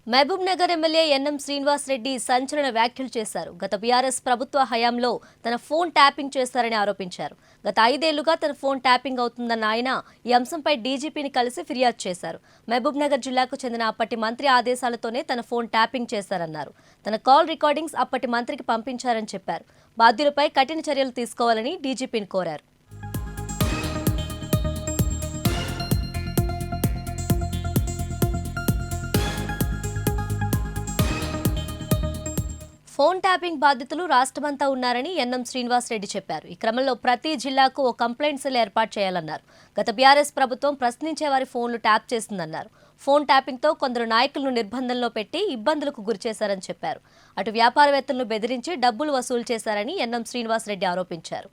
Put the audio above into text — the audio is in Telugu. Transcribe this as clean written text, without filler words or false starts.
మహబూబ్ నగర్ ఎమ్మెల్యే ఎన్ఎం శ్రీనివాస్ రెడ్డి సంచలన వ్యాఖ్యలు చేశారు. గత బీఆర్ఎస్ ప్రభుత్వ హయాంలో తన ఫోన్ ట్యాపింగ్ చేశారని ఆరోపించారు. గత 5 ఏళ్లుగా తన ఫోన్ ట్యాపింగ్ అవుతుందన్న ఆయన ఈ అంశంపై డీజీపీని కలిసి ఫిర్యాదు చేశారు. మహబూబ్ నగర్ జిల్లాకు చెందిన అప్పటి మంత్రి ఆదేశాలతోనే తన ఫోన్ ట్యాపింగ్ చేశారన్నారు. తన కాల్ రికార్డింగ్స్ అప్పటి మంత్రికి పంపించారని చెప్పారు. బాధ్యులపై కఠిన చర్యలు తీసుకోవాలని డీజీపీని కోరారు. ఫోన్ ట్యాపింగ్ బాధితులు రాష్ట్రమంతా ఉన్నారని ఎన్ఎం శ్రీనివాస్ రెడ్డి చెప్పారు. ఈ క్రమంలో ప్రతి జిల్లాకు ఓ కంప్లైంట్ సెల్ ఏర్పాటు చేయాలన్నారు. గత బీఆర్ఎస్ ప్రభుత్వం ప్రశ్నించే వారి ఫోన్లు ట్యాప్ చేసిందన్నారు. ఫోన్ ట్యాపింగ్తో కొందరు నాయకులను నిర్బంధంలో పెట్టి ఇబ్బందులకు గురిచేశారని చెప్పారు. అటు వ్యాపారవేత్తలను బెదిరించి డబ్బులు వసూలు చేశారని ఎన్ఎం శ్రీనివాస్ రెడ్డి ఆరోపించారు.